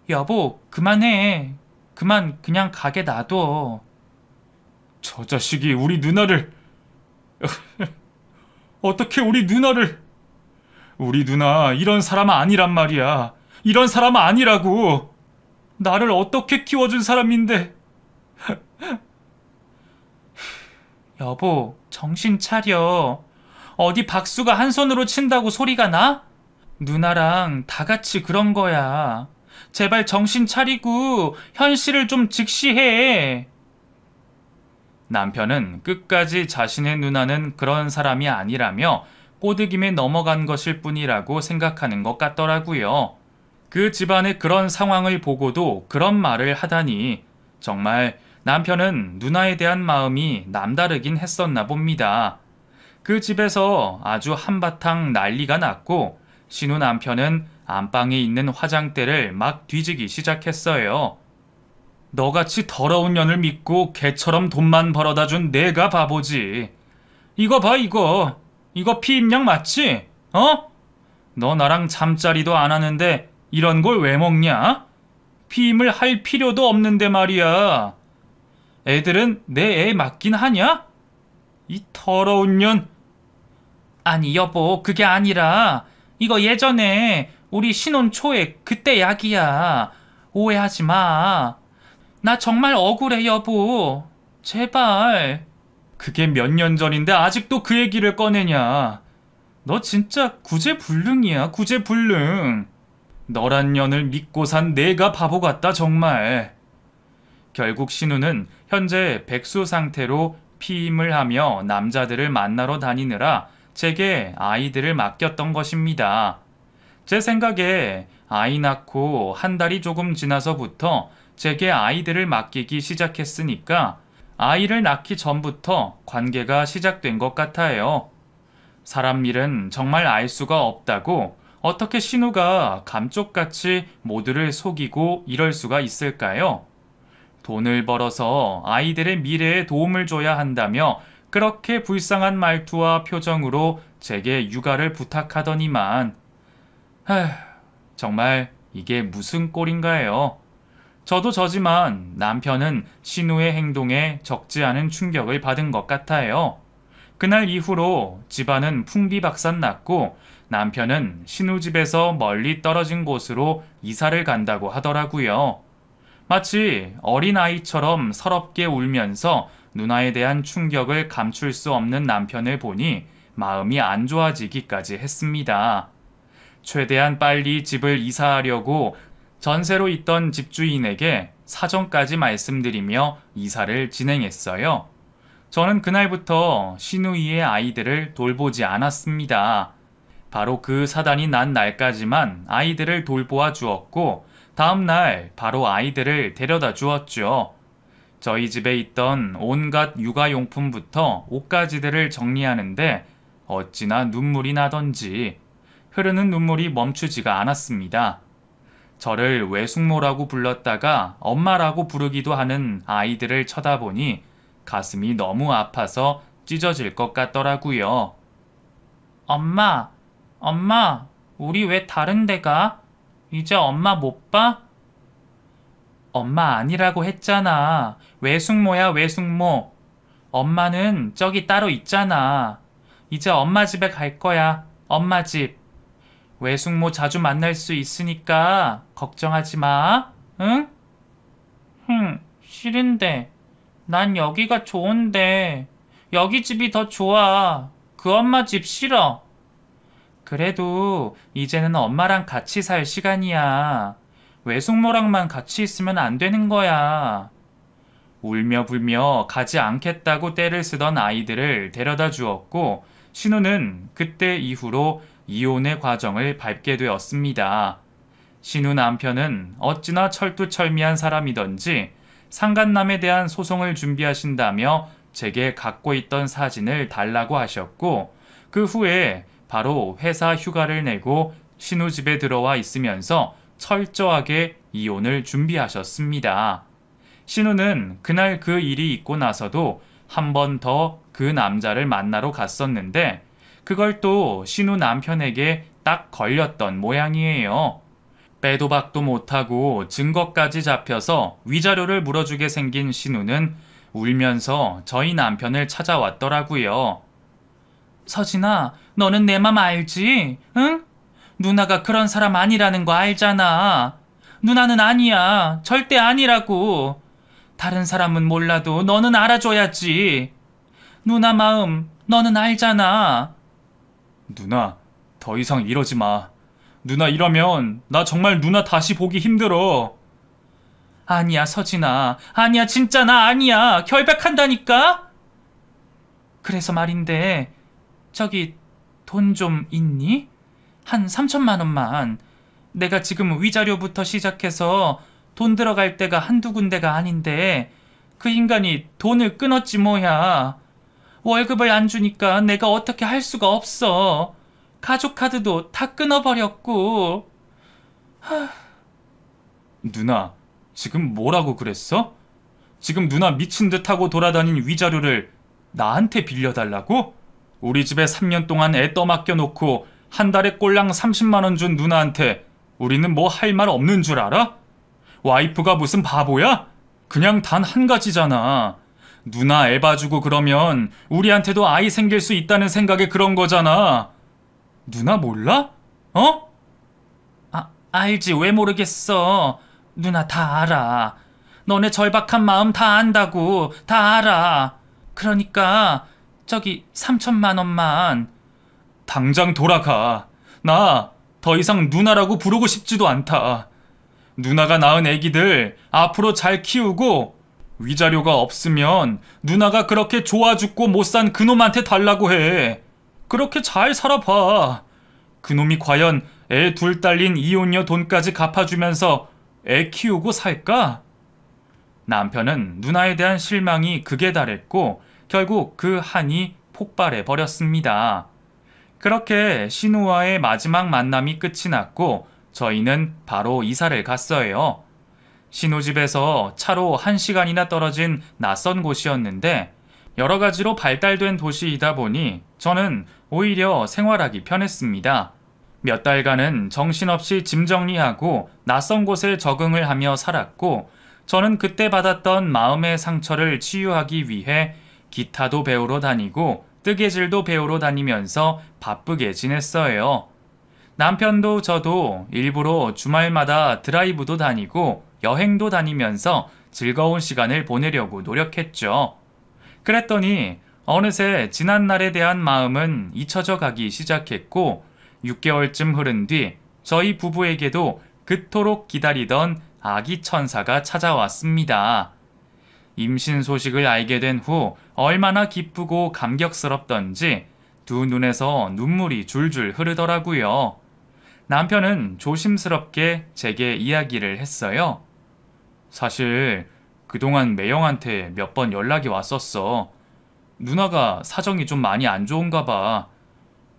여보, 그만해. 그냥 가게 놔둬. 저 자식이 우리 누나를... 어떻게 우리 누나를... 우리 누나 이런 사람 아니란 말이야. 이런 사람 아니라고. 나를 어떻게 키워준 사람인데. 여보, 정신 차려. 어디 박수가 한 손으로 친다고 소리가 나? 누나랑 다 같이 그런 거야. 제발 정신 차리고 현실을 좀 직시해. 남편은 끝까지 자신의 누나는 그런 사람이 아니라며 꼬드김에 넘어간 것일 뿐이라고 생각하는 것 같더라고요. 그 집안의 그런 상황을 보고도 그런 말을 하다니 정말 남편은 누나에 대한 마음이 남다르긴 했었나 봅니다. 그 집에서 아주 한바탕 난리가 났고 신우 남편은 안방에 있는 화장대를 막 뒤지기 시작했어요. 너같이 더러운 년을 믿고 개처럼 돈만 벌어다 준 내가 바보지. 이거 봐 이거. 이거 피임약 맞지? 어? 너 나랑 잠자리도 안 하는데 이런 걸 왜 먹냐? 피임을 할 필요도 없는데 말이야. 애들은 내 애 맞긴 하냐? 이 더러운 년. 아니 여보, 그게 아니라 이거 예전에 우리 신혼 초에 그때 약이야. 오해하지 마. 나 정말 억울해 여보. 제발. 그게 몇 년 전인데 아직도 그 얘기를 꺼내냐. 너 진짜 구제불능이야, 구제불능. 너란 년을 믿고 산 내가 바보 같다 정말. 결국 신우는 현재 백수 상태로 피임을 하며 남자들을 만나러 다니느라 제게 아이들을 맡겼던 것입니다. 제 생각에 아이 낳고 한 달이 조금 지나서부터 제게 아이들을 맡기기 시작했으니까 아이를 낳기 전부터 관계가 시작된 것 같아요. 사람 일은 정말 알 수가 없다고 어떻게 신우가 감쪽같이 모두를 속이고 이럴 수가 있을까요? 돈을 벌어서 아이들의 미래에 도움을 줘야 한다며 그렇게 불쌍한 말투와 표정으로 제게 육아를 부탁하더니만, 정말 이게 무슨 꼴인가요? 저도 저지만 남편은 신우의 행동에 적지 않은 충격을 받은 것 같아요. 그날 이후로 집안은 풍비박산 났고 남편은 신우 집에서 멀리 떨어진 곳으로 이사를 간다고 하더라고요. 마치 어린아이처럼 서럽게 울면서 누나에 대한 충격을 감출 수 없는 남편을 보니 마음이 안 좋아지기까지 했습니다. 최대한 빨리 집을 이사하려고 전세로 있던 집주인에게 사정까지 말씀드리며 이사를 진행했어요. 저는 그날부터 신우이의 아이들을 돌보지 않았습니다. 바로 그 사단이 난 날까지만 아이들을 돌보아 주었고 다음 날 바로 아이들을 데려다 주었죠. 저희 집에 있던 온갖 육아용품부터 옷가지들을 정리하는데 어찌나 눈물이 나던지 흐르는 눈물이 멈추지가 않았습니다. 저를 외숙모라고 불렀다가 엄마라고 부르기도 하는 아이들을 쳐다보니 가슴이 너무 아파서 찢어질 것 같더라고요. 엄마, 우리 왜 다른 데 가? 이제 엄마 못 봐? 엄마 아니라고 했잖아. 외숙모야, 외숙모. 엄마는 저기 따로 있잖아. 이제 엄마 집에 갈 거야. 엄마 집. 외숙모 자주 만날 수 있으니까 걱정하지 마. 응? 싫은데. 난 여기가 좋은데. 여기 집이 더 좋아. 그 엄마 집 싫어. 그래도 이제는 엄마랑 같이 살 시간이야. 외숙모랑만 같이 있으면 안 되는 거야. 울며 불며 가지 않겠다고 떼를 쓰던 아이들을 데려다 주었고 신우는 그때 이후로 이혼의 과정을 밟게 되었습니다. 신우 남편은 어찌나 철두철미한 사람이던지 상간남에 대한 소송을 준비하신다며 제게 갖고 있던 사진을 달라고 하셨고 그 후에 바로 회사 휴가를 내고 신우 집에 들어와 있으면서 철저하게 이혼을 준비하셨습니다. 신우는 그날 그 일이 있고 나서도 한 번 더 그 남자를 만나러 갔었는데 그걸 또 신우 남편에게 딱 걸렸던 모양이에요. 빼도 박도 못하고 증거까지 잡혀서 위자료를 물어주게 생긴 신우는 울면서 저희 남편을 찾아왔더라고요. 서진아, 너는 내 맘 알지? 응? 누나가 그런 사람 아니라는 거 알잖아. 누나는 아니야. 절대 아니라고. 다른 사람은 몰라도 너는 알아줘야지. 누나 마음 너는 알잖아. 누나, 더 이상 이러지 마. 누나 이러면 나 정말 누나 다시 보기 힘들어. 아니야, 서진아. 아니야, 진짜 나 아니야. 결백한다니까? 그래서 말인데 저기 돈 좀 있니? 한 3천만 원만. 내가 지금 위자료부터 시작해서 돈 들어갈 데가 한두 군데가 아닌데 그 인간이 돈을 끊었지 뭐야. 월급을 안 주니까 내가 어떻게 할 수가 없어. 가족카드도 다 끊어버렸고. 누나, 지금 뭐라고 그랬어? 지금 누나 미친 듯 하고 돌아다닌 위자료를 나한테 빌려달라고? 우리 집에 3년 동안 애 떠맡겨 놓고 한 달에 꼴랑 30만 원 준 누나한테 우리는 뭐 할 말 없는 줄 알아? 와이프가 무슨 바보야? 그냥 단 한 가지잖아. 누나 애 봐주고 그러면 우리한테도 아이 생길 수 있다는 생각에 그런 거잖아. 누나 몰라? 어? 알지. 왜 모르겠어. 누나 다 알아. 너네 절박한 마음 다 안다고. 다 알아. 그러니까 저기 3천만 원만. 당장 돌아가. 나 더 이상 누나라고 부르고 싶지도 않다. 누나가 낳은 애기들 앞으로 잘 키우고 위자료가 없으면 누나가 그렇게 좋아 죽고 못 산 그놈한테 달라고 해. 그렇게 잘 살아봐. 그놈이 과연 애 둘 딸린 이혼녀 돈까지 갚아주면서 애 키우고 살까? 남편은 누나에 대한 실망이 극에 달했고 결국 그 한이 폭발해 버렸습니다. 그렇게 신우와의 마지막 만남이 끝이 났고 저희는 바로 이사를 갔어요. 신우 집에서 차로 1시간이나 떨어진 낯선 곳이었는데 여러 가지로 발달된 도시이다 보니 저는 오히려 생활하기 편했습니다. 몇 달간은 정신없이 짐 정리하고 낯선 곳에 적응을 하며 살았고 저는 그때 받았던 마음의 상처를 치유하기 위해 기타도 배우러 다니고 뜨개질도 배우러 다니면서 바쁘게 지냈어요. 남편도 저도 일부러 주말마다 드라이브도 다니고 여행도 다니면서 즐거운 시간을 보내려고 노력했죠. 그랬더니 어느새 지난날에 대한 마음은 잊혀져 가기 시작했고 6개월쯤 흐른 뒤 저희 부부에게도 그토록 기다리던 아기 천사가 찾아왔습니다. 임신 소식을 알게 된 후 얼마나 기쁘고 감격스럽던지 두 눈에서 눈물이 줄줄 흐르더라고요. 남편은 조심스럽게 제게 이야기를 했어요. 사실 그동안 매형한테 몇 번 연락이 왔었어. 누나가 사정이 좀 많이 안 좋은가 봐.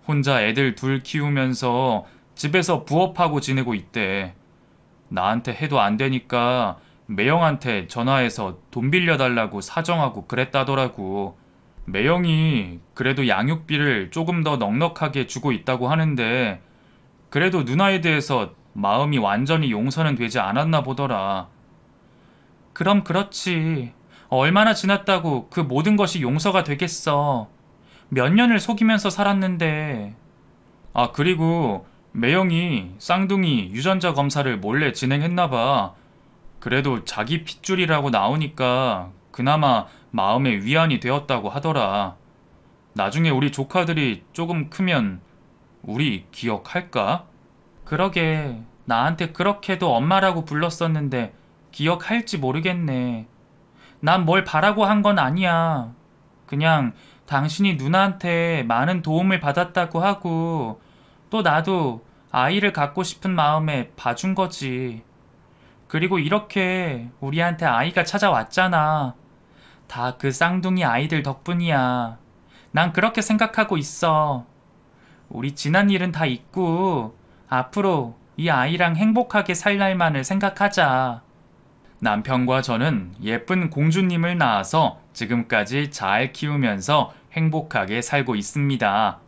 혼자 애들 둘 키우면서 집에서 부업하고 지내고 있대. 나한테 해도 안 되니까 매형한테 전화해서 돈 빌려달라고 사정하고 그랬다더라고. 매형이 그래도 양육비를 조금 더 넉넉하게 주고 있다고 하는데 그래도 누나에 대해서 마음이 완전히 용서는 되지 않았나 보더라. 그럼 그렇지. 얼마나 지났다고 그 모든 것이 용서가 되겠어. 몇 년을 속이면서 살았는데. 아, 그리고 매형이 쌍둥이 유전자 검사를 몰래 진행했나 봐. 그래도 자기 핏줄이라고 나오니까 그나마 마음의 위안이 되었다고 하더라. 나중에 우리 조카들이 조금 크면 우리 기억할까? 그러게, 나한테 그렇게도 엄마라고 불렀었는데 기억할지 모르겠네. 난 뭘 바라고 한 건 아니야. 그냥 당신이 누나한테 많은 도움을 받았다고 하고 또 나도 아이를 갖고 싶은 마음에 봐준 거지. 그리고 이렇게 우리한테 아이가 찾아왔잖아. 다 그 쌍둥이 아이들 덕분이야. 난 그렇게 생각하고 있어. 우리 지난 일은 다 잊고 앞으로 이 아이랑 행복하게 살 날만을 생각하자. 남편과 저는 예쁜 공주님을 낳아서 지금까지 잘 키우면서 행복하게 살고 있습니다.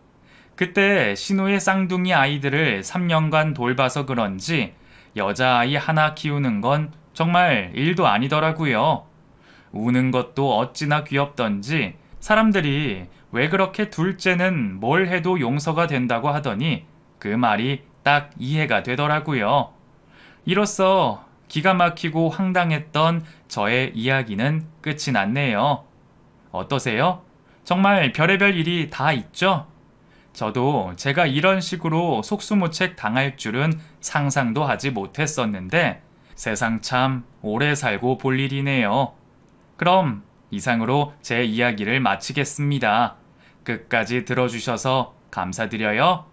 그때 신우의 쌍둥이 아이들을 3년간 돌봐서 그런지 여자아이 하나 키우는 건 정말 일도 아니더라고요. 우는 것도 어찌나 귀엽던지 사람들이 왜 그렇게 둘째는 뭘 해도 용서가 된다고 하더니 그 말이 딱 이해가 되더라고요. 이로써 기가 막히고 황당했던 저의 이야기는 끝이 났네요. 어떠세요? 정말 별의별 일이 다 있죠? 저도 제가 이런 식으로 속수무책 당할 줄은 상상도 하지 못했었는데 세상 참 오래 살고 볼 일이네요. 그럼 이상으로 제 이야기를 마치겠습니다. 끝까지 들어주셔서 감사드려요.